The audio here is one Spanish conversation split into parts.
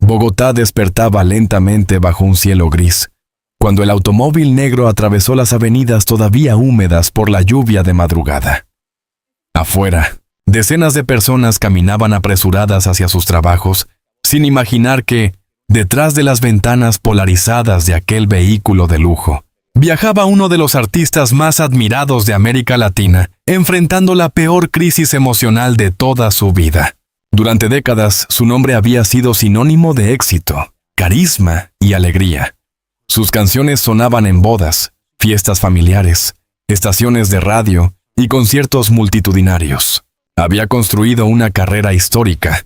Bogotá despertaba lentamente bajo un cielo gris, cuando el automóvil negro atravesó las avenidas todavía húmedas por la lluvia de madrugada. Afuera, decenas de personas caminaban apresuradas hacia sus trabajos, sin imaginar que, detrás de las ventanas polarizadas de aquel vehículo de lujo, viajaba uno de los artistas más admirados de América Latina, enfrentando la peor crisis emocional de toda su vida. Durante décadas, su nombre había sido sinónimo de éxito, carisma y alegría. Sus canciones sonaban en bodas, fiestas familiares, estaciones de radio y conciertos multitudinarios. Había construido una carrera histórica,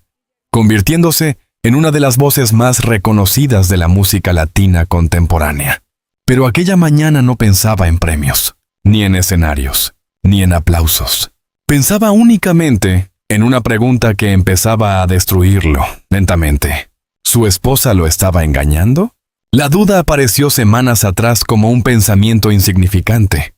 convirtiéndose en una de las voces más reconocidas de la música latina contemporánea. Pero aquella mañana no pensaba en premios, ni en escenarios, ni en aplausos. Pensaba únicamente en una pregunta que empezaba a destruirlo lentamente. ¿Su esposa lo estaba engañando? La duda apareció semanas atrás como un pensamiento insignificante,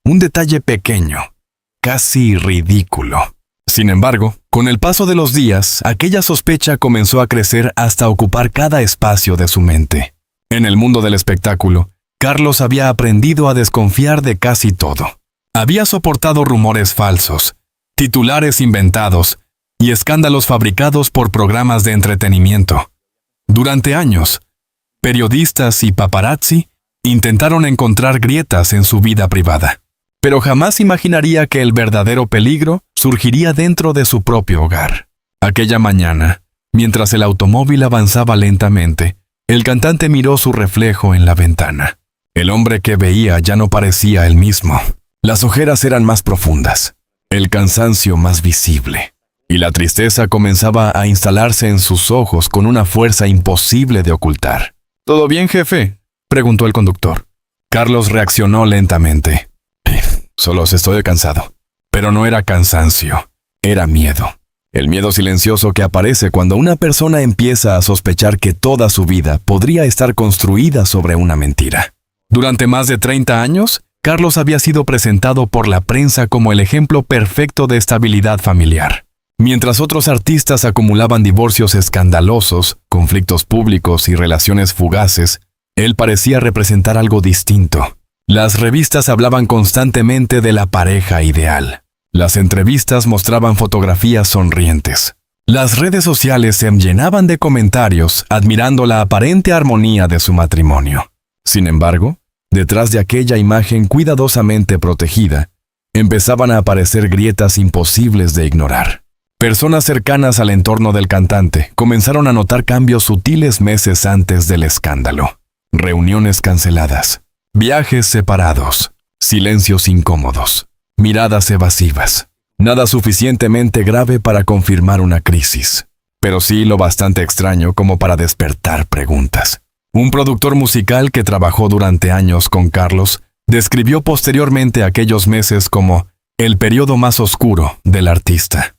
un detalle pequeño, casi ridículo. Sin embargo, con el paso de los días, aquella sospecha comenzó a crecer hasta ocupar cada espacio de su mente. En el mundo del espectáculo, Carlos había aprendido a desconfiar de casi todo. Había soportado rumores falsos, titulares inventados y escándalos fabricados por programas de entretenimiento. Durante años, periodistas y paparazzi intentaron encontrar grietas en su vida privada, pero jamás imaginaría que el verdadero peligro surgiría dentro de su propio hogar. Aquella mañana, mientras el automóvil avanzaba lentamente, el cantante miró su reflejo en la ventana. El hombre que veía ya no parecía el mismo. Las ojeras eran más profundas, el cansancio más visible, y la tristeza comenzaba a instalarse en sus ojos con una fuerza imposible de ocultar. ¿Todo bien, jefe?, preguntó el conductor. Carlos reaccionó lentamente. Solo estoy cansado. Pero no era cansancio, era miedo. El miedo silencioso que aparece cuando una persona empieza a sospechar que toda su vida podría estar construida sobre una mentira. Durante más de 30 años, Carlos había sido presentado por la prensa como el ejemplo perfecto de estabilidad familiar. Mientras otros artistas acumulaban divorcios escandalosos, conflictos públicos y relaciones fugaces, él parecía representar algo distinto. Las revistas hablaban constantemente de la pareja ideal. Las entrevistas mostraban fotografías sonrientes. Las redes sociales se llenaban de comentarios admirando la aparente armonía de su matrimonio. Sin embargo, detrás de aquella imagen cuidadosamente protegida, empezaban a aparecer grietas imposibles de ignorar. Personas cercanas al entorno del cantante comenzaron a notar cambios sutiles meses antes del escándalo. Reuniones canceladas, viajes separados, silencios incómodos, miradas evasivas. Nada suficientemente grave para confirmar una crisis, pero sí lo bastante extraño como para despertar preguntas. Un productor musical que trabajó durante años con Carlos describió posteriormente aquellos meses como el periodo más oscuro del artista.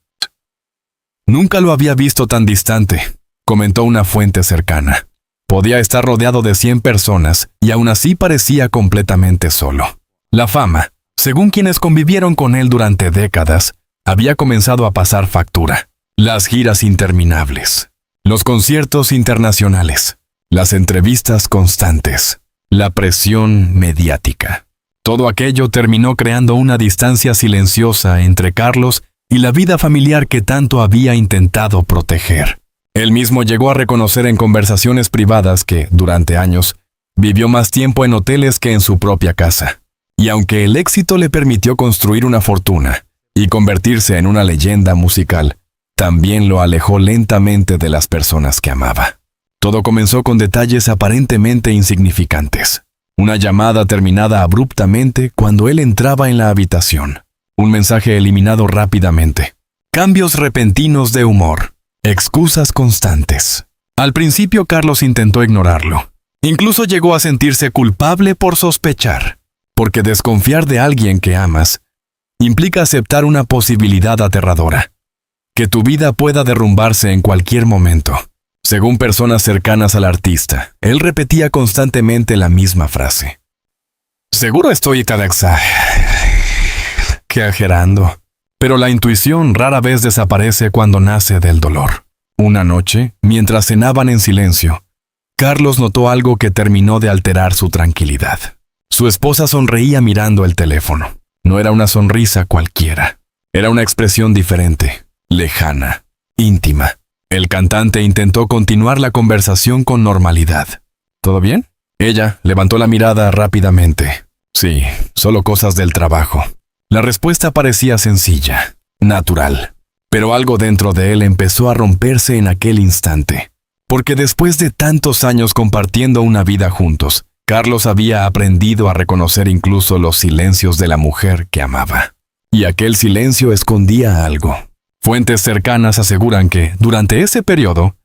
Nunca lo había visto tan distante, comentó una fuente cercana. Podía estar rodeado de 100 personas y aún así parecía completamente solo. La fama, según quienes convivieron con él durante décadas, había comenzado a pasar factura. Las giras interminables, los conciertos internacionales, las entrevistas constantes, la presión mediática. Todo aquello terminó creando una distancia silenciosa entre Carlos y la vida familiar que tanto había intentado proteger. Él mismo llegó a reconocer en conversaciones privadas que, durante años, vivió más tiempo en hoteles que en su propia casa. Y aunque el éxito le permitió construir una fortuna y convertirse en una leyenda musical, también lo alejó lentamente de las personas que amaba. Todo comenzó con detalles aparentemente insignificantes. Una llamada terminada abruptamente cuando él entraba en la habitación. Un mensaje eliminado rápidamente. Cambios repentinos de humor. Excusas constantes. Al principio Carlos intentó ignorarlo. Incluso llegó a sentirse culpable por sospechar. Porque desconfiar de alguien que amas implica aceptar una posibilidad aterradora. Que tu vida pueda derrumbarse en cualquier momento. Según personas cercanas al artista, él repetía constantemente la misma frase. Seguro estoy exagerando, pero la intuición rara vez desaparece cuando nace del dolor. Una noche, mientras cenaban en silencio, Carlos notó algo que terminó de alterar su tranquilidad. Su esposa sonreía mirando el teléfono. No era una sonrisa cualquiera. Era una expresión diferente, lejana, íntima. El cantante intentó continuar la conversación con normalidad. ¿Todo bien? Ella levantó la mirada rápidamente. Sí, solo cosas del trabajo. La respuesta parecía sencilla, natural. Pero algo dentro de él empezó a romperse en aquel instante. Porque después de tantos años compartiendo una vida juntos, Carlos había aprendido a reconocer incluso los silencios de la mujer que amaba. Y aquel silencio escondía algo. Fuentes cercanas aseguran que, durante ese periodo,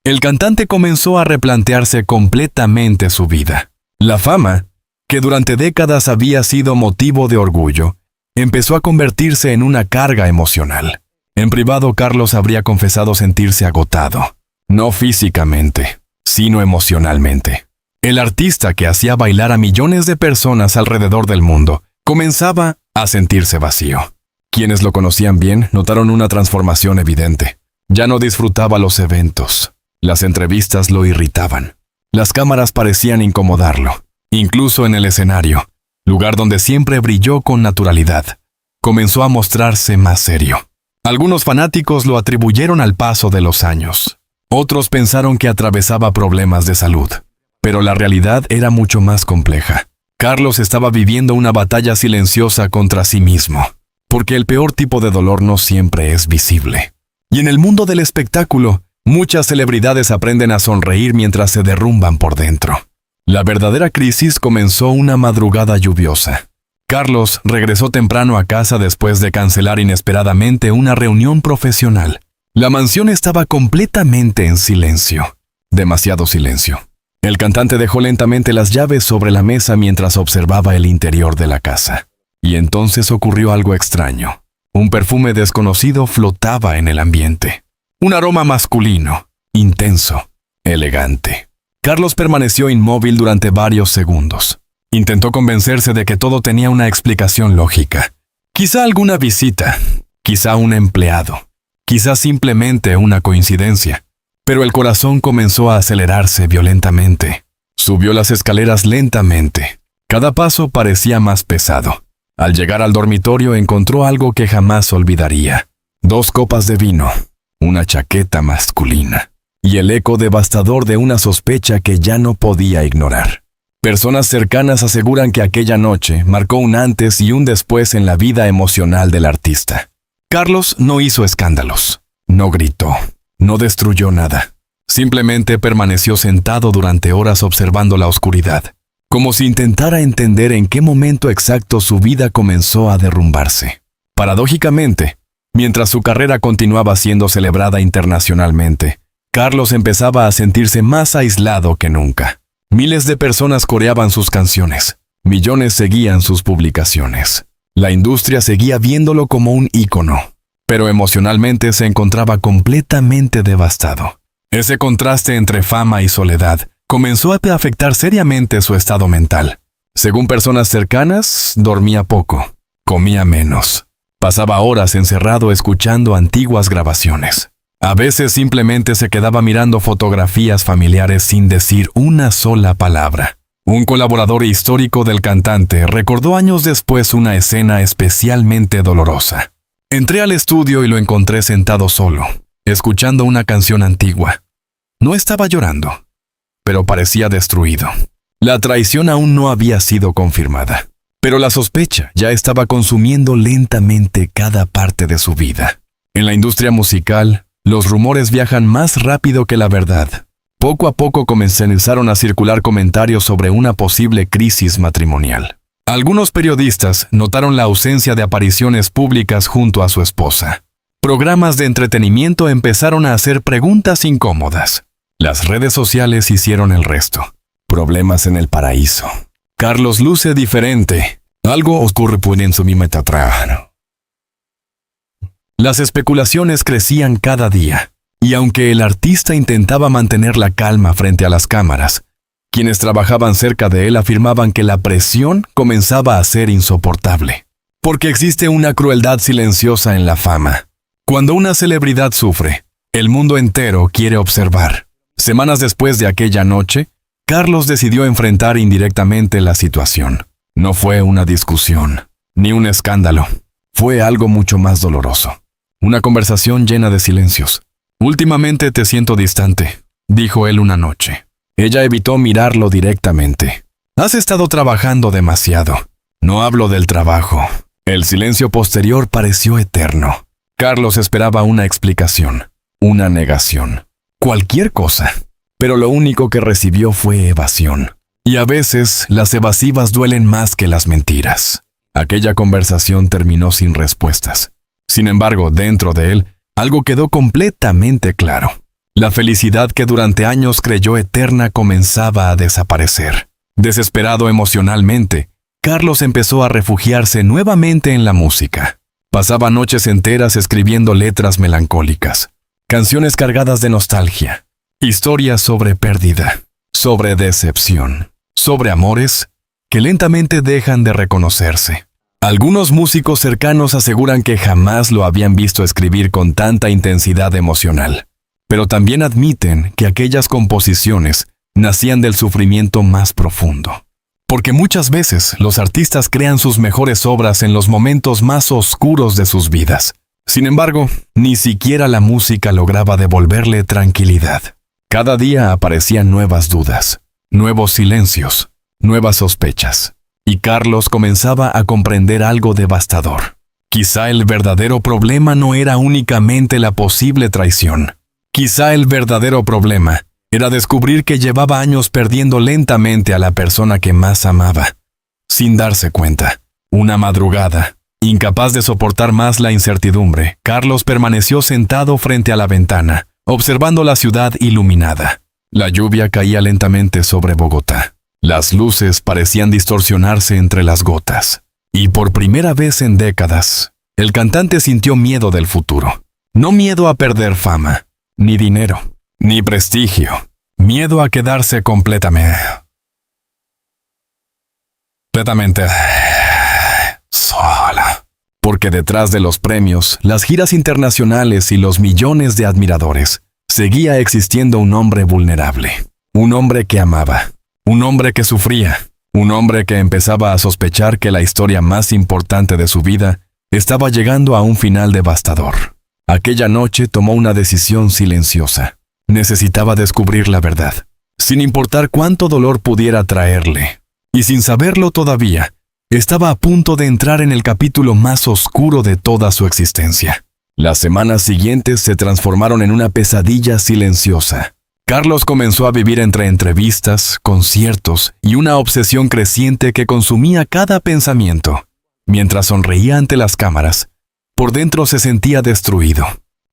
el cantante comenzó a replantearse completamente su vida. La fama, que durante décadas había sido motivo de orgullo, empezó a convertirse en una carga emocional. En privado, Carlos habría confesado sentirse agotado, no físicamente, sino emocionalmente. El artista que hacía bailar a millones de personas alrededor del mundo comenzaba a sentirse vacío. Quienes lo conocían bien notaron una transformación evidente. Ya no disfrutaba los eventos. Las entrevistas lo irritaban. Las cámaras parecían incomodarlo. Incluso en el escenario, lugar donde siempre brilló con naturalidad, comenzó a mostrarse más serio. Algunos fanáticos lo atribuyeron al paso de los años. Otros pensaron que atravesaba problemas de salud. Pero la realidad era mucho más compleja. Carlos estaba viviendo una batalla silenciosa contra sí mismo, porque el peor tipo de dolor no siempre es visible. Y en el mundo del espectáculo, muchas celebridades aprenden a sonreír mientras se derrumban por dentro. La verdadera crisis comenzó una madrugada lluviosa. Carlos regresó temprano a casa después de cancelar inesperadamente una reunión profesional. La mansión estaba completamente en silencio. Demasiado silencio. El cantante dejó lentamente las llaves sobre la mesa mientras observaba el interior de la casa. Y entonces ocurrió algo extraño. Un perfume desconocido flotaba en el ambiente. Un aroma masculino, intenso, elegante. Carlos permaneció inmóvil durante varios segundos. Intentó convencerse de que todo tenía una explicación lógica. Quizá alguna visita, quizá un empleado, quizá simplemente una coincidencia. Pero el corazón comenzó a acelerarse violentamente. Subió las escaleras lentamente. Cada paso parecía más pesado. Al llegar al dormitorio encontró algo que jamás olvidaría. 2 copas de vino, una chaqueta masculina y el eco devastador de una sospecha que ya no podía ignorar. Personas cercanas aseguran que aquella noche marcó un antes y un después en la vida emocional del artista. Carlos no hizo escándalos, no gritó, no destruyó nada. Simplemente permaneció sentado durante horas observando la oscuridad, como si intentara entender en qué momento exacto su vida comenzó a derrumbarse. Paradójicamente, mientras su carrera continuaba siendo celebrada internacionalmente, Carlos empezaba a sentirse más aislado que nunca. Miles de personas coreaban sus canciones. Millones seguían sus publicaciones. La industria seguía viéndolo como un ícono, pero emocionalmente se encontraba completamente devastado. Ese contraste entre fama y soledad comenzó a afectar seriamente su estado mental. Según personas cercanas, dormía poco, comía menos. Pasaba horas encerrado escuchando antiguas grabaciones. A veces simplemente se quedaba mirando fotografías familiares sin decir una sola palabra. Un colaborador histórico del cantante recordó años después una escena especialmente dolorosa. Entré al estudio y lo encontré sentado solo, escuchando una canción antigua. No estaba llorando, pero parecía destruido. La traición aún no había sido confirmada, pero la sospecha ya estaba consumiendo lentamente cada parte de su vida. En la industria musical, los rumores viajan más rápido que la verdad. Poco a poco comenzaron a circular comentarios sobre una posible crisis matrimonial. Algunos periodistas notaron la ausencia de apariciones públicas junto a su esposa. Programas de entretenimiento empezaron a hacer preguntas incómodas. Las redes sociales hicieron el resto. Problemas en el paraíso. Carlos luce diferente. Algo ocurre en su metatrano. Las especulaciones crecían cada día, y aunque el artista intentaba mantener la calma frente a las cámaras, quienes trabajaban cerca de él afirmaban que la presión comenzaba a ser insoportable. Porque existe una crueldad silenciosa en la fama. Cuando una celebridad sufre, El mundo entero quiere observar. Semanas después de aquella noche, Carlos decidió enfrentar indirectamente la situación. No fue una discusión, ni un escándalo. Fue algo mucho más doloroso. Una conversación llena de silencios. «Últimamente te siento distante», dijo él una noche. Ella evitó mirarlo directamente. «Has estado trabajando demasiado». «No hablo del trabajo». El silencio posterior pareció eterno. Carlos esperaba una explicación, una negación, cualquier cosa. Pero lo único que recibió fue evasión. Y a veces las evasivas duelen más que las mentiras. Aquella conversación terminó sin respuestas. Sin embargo, dentro de él, algo quedó completamente claro. La felicidad que durante años creyó eterna comenzaba a desaparecer. Desesperado emocionalmente, Carlos empezó a refugiarse nuevamente en la música. Pasaba noches enteras escribiendo letras melancólicas, canciones cargadas de nostalgia, historias sobre pérdida, sobre decepción, sobre amores que lentamente dejan de reconocerse. Algunos músicos cercanos aseguran que jamás lo habían visto escribir con tanta intensidad emocional, pero también admiten que aquellas composiciones nacían del sufrimiento más profundo. Porque muchas veces los artistas crean sus mejores obras en los momentos más oscuros de sus vidas. Sin embargo, ni siquiera la música lograba devolverle tranquilidad. Cada día aparecían nuevas dudas, nuevos silencios, nuevas sospechas. Y Carlos comenzaba a comprender algo devastador. Quizá el verdadero problema no era únicamente la posible traición. Quizá el verdadero problema era descubrir que llevaba años perdiendo lentamente a la persona que más amaba. Sin darse cuenta, una madrugada, incapaz de soportar más la incertidumbre, Carlos permaneció sentado frente a la ventana, observando la ciudad iluminada. La lluvia caía lentamente sobre Bogotá. Las luces parecían distorsionarse entre las gotas. Y por primera vez en décadas, el cantante sintió miedo del futuro. No miedo a perder fama, ni dinero, ni prestigio. Miedo a quedarse completamente sola. Porque detrás de los premios, las giras internacionales y los millones de admiradores, seguía existiendo un hombre vulnerable. Un hombre que amaba. Un hombre que sufría. Un hombre que empezaba a sospechar que la historia más importante de su vida estaba llegando a un final devastador. Aquella noche tomó una decisión silenciosa. Necesitaba descubrir la verdad, sin importar cuánto dolor pudiera traerle. Y sin saberlo todavía, estaba a punto de entrar en el capítulo más oscuro de toda su existencia. Las semanas siguientes se transformaron en una pesadilla silenciosa. Carlos comenzó a vivir entre entrevistas, conciertos y una obsesión creciente que consumía cada pensamiento. Mientras sonreía ante las cámaras, por dentro se sentía destruido.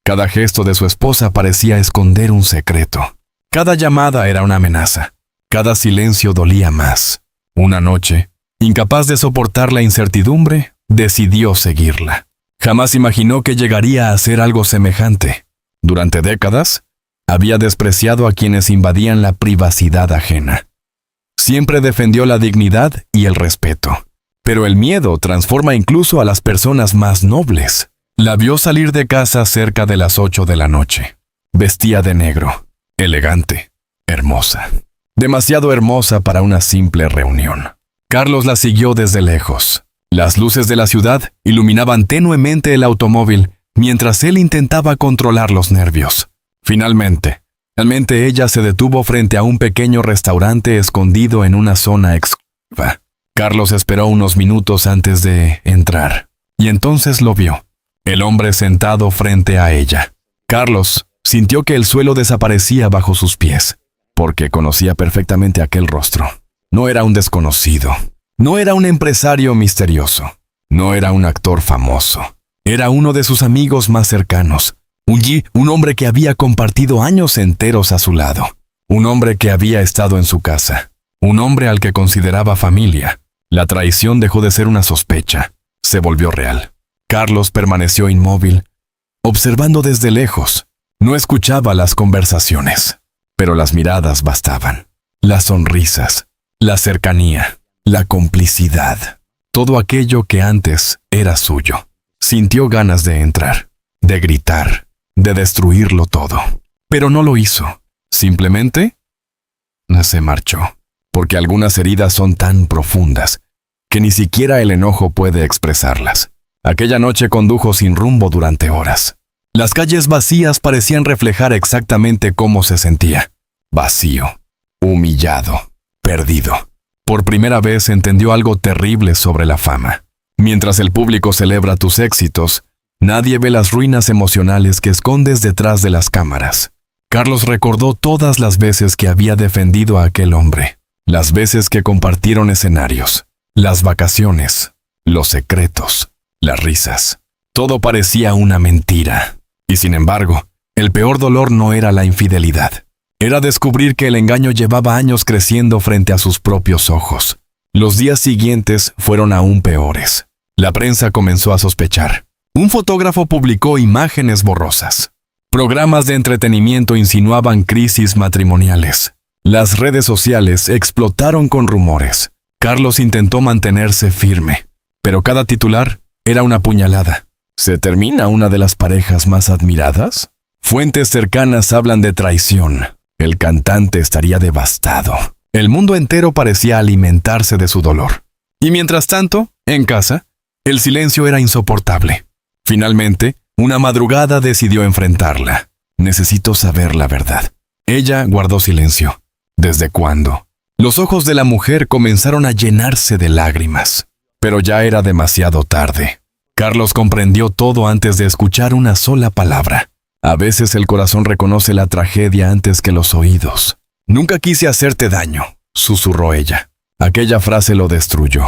Cada gesto de su esposa parecía esconder un secreto. Cada llamada era una amenaza. Cada silencio dolía más. Una noche, incapaz de soportar la incertidumbre, decidió seguirla. Jamás imaginó que llegaría a hacer algo semejante. Durante décadas, había despreciado a quienes invadían la privacidad ajena. Siempre defendió la dignidad y el respeto. Pero el miedo transforma incluso a las personas más nobles. La vio salir de casa cerca de las 8 de la noche. Vestía de negro, elegante, hermosa. Demasiado hermosa para una simple reunión. Carlos la siguió desde lejos. Las luces de la ciudad iluminaban tenuemente el automóvil mientras él intentaba controlar los nervios. Finalmente ella se detuvo frente a un pequeño restaurante escondido en una zona exclusiva. Carlos esperó unos minutos antes de entrar, y entonces lo vio. El hombre sentado frente a ella. Carlos sintió que el suelo desaparecía bajo sus pies, porque conocía perfectamente aquel rostro. No era un desconocido. No era un empresario misterioso. No era un actor famoso. Era uno de sus amigos más cercanos. Un hombre que había compartido años enteros a su lado. Un hombre que había estado en su casa. Un hombre al que consideraba familia. La traición dejó de ser una sospecha. Se volvió real. Carlos permaneció inmóvil, observando desde lejos. No escuchaba las conversaciones, pero las miradas bastaban. Las sonrisas, la cercanía, la complicidad. Todo aquello que antes era suyo. Sintió ganas de entrar, de gritar, de destruirlo todo. Pero no lo hizo. Simplemente se marchó, porque algunas heridas son tan profundas que ni siquiera el enojo puede expresarlas. Aquella noche condujo sin rumbo durante horas. Las calles vacías parecían reflejar exactamente cómo se sentía. Vacío, humillado, perdido. Por primera vez entendió algo terrible sobre la fama. Mientras el público celebra tus éxitos, nadie ve las ruinas emocionales que escondes detrás de las cámaras. Carlos recordó todas las veces que había defendido a aquel hombre, las veces que compartieron escenarios, las vacaciones, los secretos, las risas. Todo parecía una mentira. Y sin embargo, el peor dolor no era la infidelidad. Era descubrir que el engaño llevaba años creciendo frente a sus propios ojos. Los días siguientes fueron aún peores. La prensa comenzó a sospechar. Un fotógrafo publicó imágenes borrosas. Programas de entretenimiento insinuaban crisis matrimoniales. Las redes sociales explotaron con rumores. Carlos intentó mantenerse firme, pero cada titular era una puñalada. ¿Se termina una de las parejas más admiradas? Fuentes cercanas hablan de traición. El cantante estaría devastado. El mundo entero parecía alimentarse de su dolor. Y mientras tanto, en casa, el silencio era insoportable. Finalmente, una madrugada decidió enfrentarla. Necesito saber la verdad. Ella guardó silencio. ¿Desde cuándo? Los ojos de la mujer comenzaron a llenarse de lágrimas. Pero ya era demasiado tarde. Carlos comprendió todo antes de escuchar una sola palabra. A veces el corazón reconoce la tragedia antes que los oídos. Nunca quise hacerte daño, susurró ella. Aquella frase lo destruyó,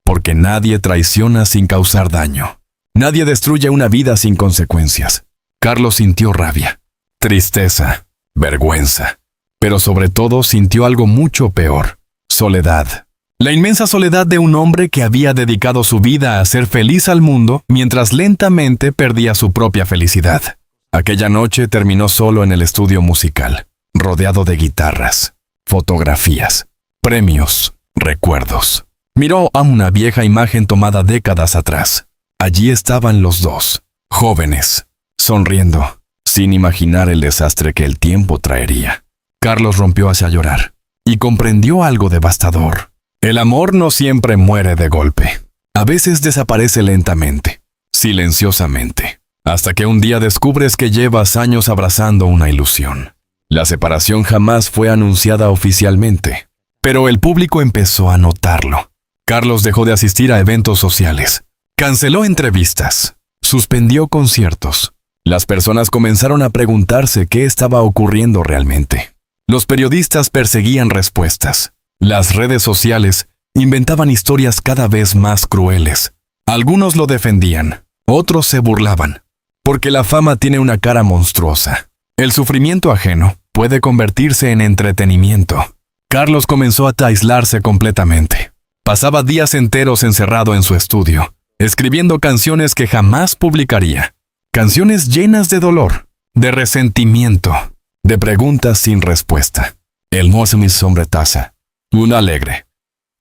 porque nadie traiciona sin causar daño. Nadie destruye una vida sin consecuencias. Carlos sintió rabia, tristeza, vergüenza, pero sobre todo sintió algo mucho peor: soledad. La inmensa soledad de un hombre que había dedicado su vida a hacer feliz al mundo mientras lentamente perdía su propia felicidad. Aquella noche terminó solo en el estudio musical, rodeado de guitarras, fotografías, premios, recuerdos. Miró a una vieja imagen tomada décadas atrás. Allí estaban los dos, jóvenes, sonriendo, sin imaginar el desastre que el tiempo traería. Carlos rompió hacia llorar y comprendió algo devastador. El amor no siempre muere de golpe. A veces desaparece lentamente, silenciosamente, hasta que un día descubres que llevas años abrazando una ilusión. La separación jamás fue anunciada oficialmente, pero el público empezó a notarlo. Carlos dejó de asistir a eventos sociales, canceló entrevistas, suspendió conciertos. Las personas comenzaron a preguntarse qué estaba ocurriendo realmente. Los periodistas perseguían respuestas. Las redes sociales inventaban historias cada vez más crueles. Algunos lo defendían, otros se burlaban, porque la fama tiene una cara monstruosa. El sufrimiento ajeno puede convertirse en entretenimiento. Carlos comenzó a aislarse completamente. Pasaba días enteros encerrado en su estudio, escribiendo canciones que jamás publicaría. Canciones llenas de dolor, de resentimiento, de preguntas sin respuesta. El mi sombretaza. Un alegre.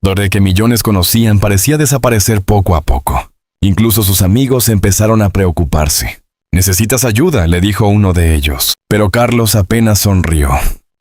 Donde que millones conocían parecía desaparecer poco a poco. Incluso sus amigos empezaron a preocuparse. «Necesitas ayuda», le dijo uno de ellos. Pero Carlos apenas sonrió.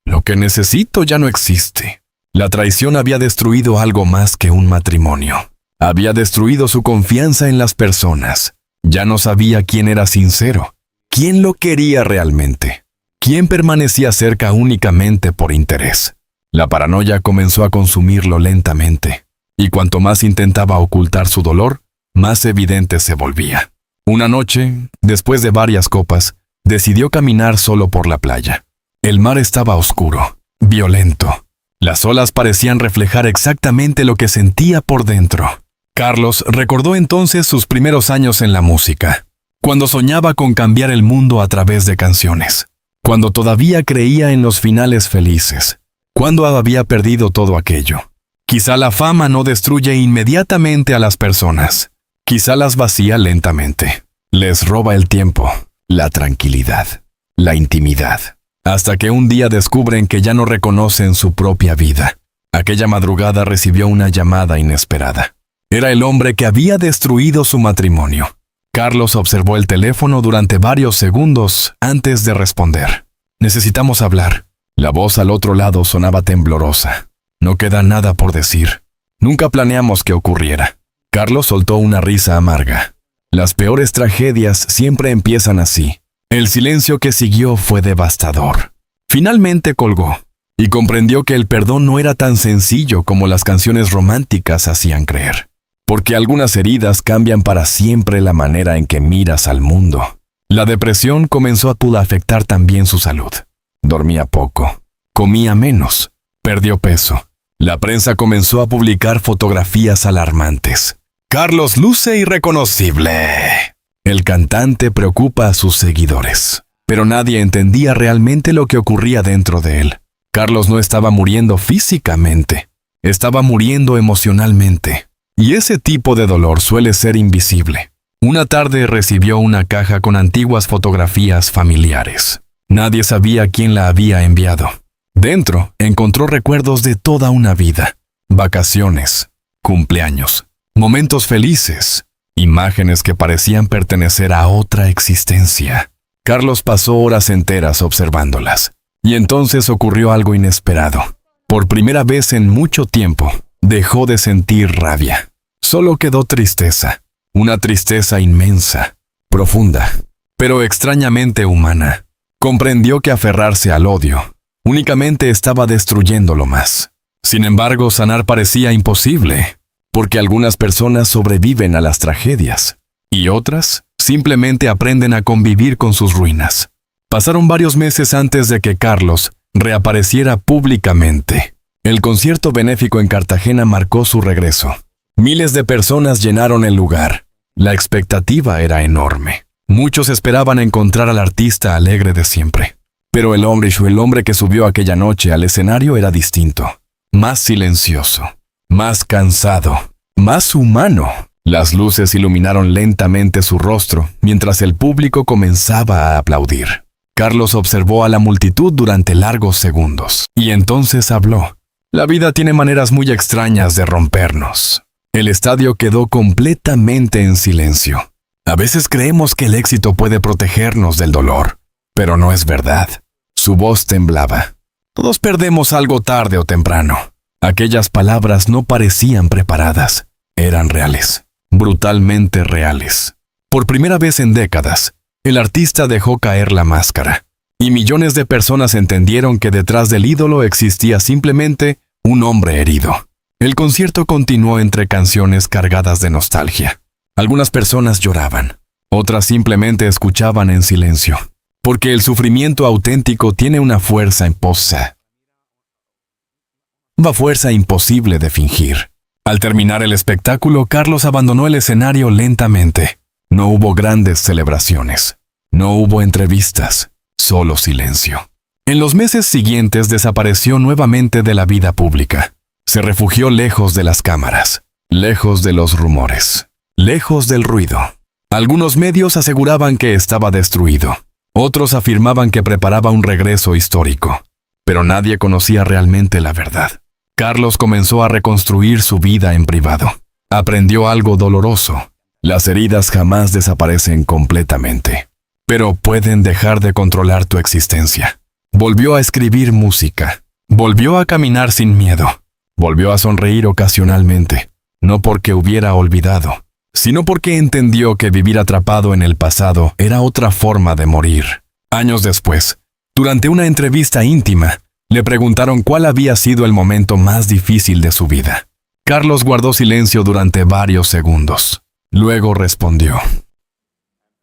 «Lo que necesito ya no existe». La traición había destruido algo más que un matrimonio. Había destruido su confianza en las personas. Ya no sabía quién era sincero, quién lo quería realmente, quién permanecía cerca únicamente por interés. La paranoia comenzó a consumirlo lentamente, y cuanto más intentaba ocultar su dolor, más evidente se volvía. Una noche, después de varias copas, decidió caminar solo por la playa. El mar estaba oscuro, violento. Las olas parecían reflejar exactamente lo que sentía por dentro. Carlos recordó entonces sus primeros años en la música, cuando soñaba con cambiar el mundo a través de canciones, cuando todavía creía en los finales felices. ¿Cuándo había perdido todo aquello? Quizá la fama no destruye inmediatamente a las personas. Quizá las vacía lentamente. Les roba el tiempo, la tranquilidad, la intimidad, hasta que un día descubren que ya no reconocen su propia vida. Aquella madrugada recibió una llamada inesperada. Era el hombre que había destruido su matrimonio. Carlos observó el teléfono durante varios segundos antes de responder. Necesitamos hablar. La voz al otro lado sonaba temblorosa. No queda nada por decir. Nunca planeamos que ocurriera. Carlos soltó una risa amarga. Las peores tragedias siempre empiezan así. El silencio que siguió fue devastador. Finalmente colgó y comprendió que el perdón no era tan sencillo como las canciones románticas hacían creer. Porque algunas heridas cambian para siempre la manera en que miras al mundo. La depresión comenzó a afectar también su salud. Dormía poco, comía menos, perdió peso. La prensa comenzó a publicar fotografías alarmantes. Carlos luce irreconocible. El cantante preocupa a sus seguidores, pero nadie entendía realmente lo que ocurría dentro de él. Carlos no estaba muriendo físicamente, estaba muriendo emocionalmente. Y ese tipo de dolor suele ser invisible. Una tarde recibió una caja con antiguas fotografías familiares. Nadie sabía quién la había enviado. Dentro encontró recuerdos de toda una vida, vacaciones, cumpleaños, momentos felices, imágenes que parecían pertenecer a otra existencia. Carlos pasó horas enteras observándolas, y entonces ocurrió algo inesperado. Por primera vez en mucho tiempo, dejó de sentir rabia. Solo quedó tristeza, una tristeza inmensa, profunda, pero extrañamente humana. Comprendió que aferrarse al odio únicamente estaba destruyéndolo más. Sin embargo, sanar parecía imposible, porque algunas personas sobreviven a las tragedias, y otras simplemente aprenden a convivir con sus ruinas. Pasaron varios meses antes de que Carlos reapareciera públicamente. El concierto benéfico en Cartagena marcó su regreso. Miles de personas llenaron el lugar. La expectativa era enorme. Muchos esperaban encontrar al artista alegre de siempre. Pero el hombre que subió aquella noche al escenario era distinto. Más silencioso, más cansado, más humano. Las luces iluminaron lentamente su rostro mientras el público comenzaba a aplaudir. Carlos observó a la multitud durante largos segundos. Y entonces habló. La vida tiene maneras muy extrañas de rompernos. El estadio quedó completamente en silencio. A veces creemos que el éxito puede protegernos del dolor, pero no es verdad. Su voz temblaba. Todos perdemos algo tarde o temprano. Aquellas palabras no parecían preparadas. Eran reales, brutalmente reales. Por primera vez en décadas, el artista dejó caer la máscara, y millones de personas entendieron que detrás del ídolo existía simplemente un hombre herido. El concierto continuó entre canciones cargadas de nostalgia. Algunas personas lloraban, otras simplemente escuchaban en silencio, porque el sufrimiento auténtico tiene una fuerza imposible de fingir. Al terminar el espectáculo, Carlos abandonó el escenario lentamente. No hubo grandes celebraciones, no hubo entrevistas, solo silencio. En los meses siguientes desapareció nuevamente de la vida pública. Se refugió lejos de las cámaras, lejos de los rumores, lejos del ruido. Algunos medios aseguraban que estaba destruido. Otros afirmaban que preparaba un regreso histórico. Pero nadie conocía realmente la verdad. Carlos comenzó a reconstruir su vida en privado. Aprendió algo doloroso. Las heridas jamás desaparecen completamente, pero pueden dejar de controlar tu existencia. Volvió a escribir música. Volvió a caminar sin miedo. Volvió a sonreír ocasionalmente, no porque hubiera olvidado, sino porque entendió que vivir atrapado en el pasado era otra forma de morir. Años después, durante una entrevista íntima, le preguntaron cuál había sido el momento más difícil de su vida. Carlos guardó silencio durante varios segundos. Luego respondió: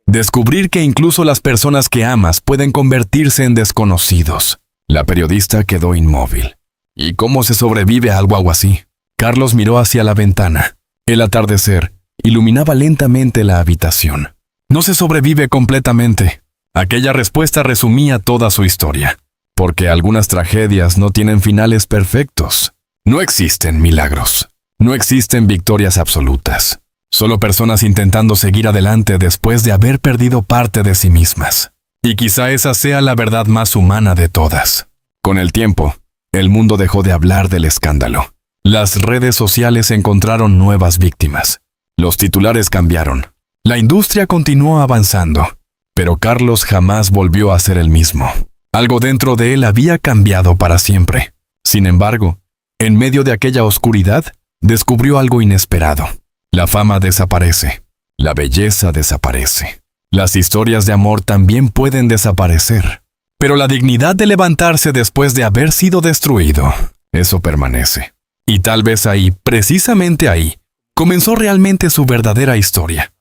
descubrir que incluso las personas que amas pueden convertirse en desconocidos. La periodista quedó inmóvil. ¿Y cómo se sobrevive a algo así? Carlos miró hacia la ventana. El atardecer iluminaba lentamente la habitación. No se sobrevive completamente. Aquella respuesta resumía toda su historia. Porque algunas tragedias no tienen finales perfectos. No existen milagros. No existen victorias absolutas. Solo personas intentando seguir adelante después de haber perdido parte de sí mismas. Y quizá esa sea la verdad más humana de todas. Con el tiempo, el mundo dejó de hablar del escándalo. Las redes sociales encontraron nuevas víctimas. Los titulares cambiaron. La industria continuó avanzando, pero Carlos jamás volvió a ser el mismo. Algo dentro de él había cambiado para siempre. Sin embargo, en medio de aquella oscuridad, descubrió algo inesperado. La fama desaparece. La belleza desaparece. Las historias de amor también pueden desaparecer. Pero la dignidad de levantarse después de haber sido destruido, eso permanece. Y tal vez ahí, precisamente ahí, comenzó realmente su verdadera historia.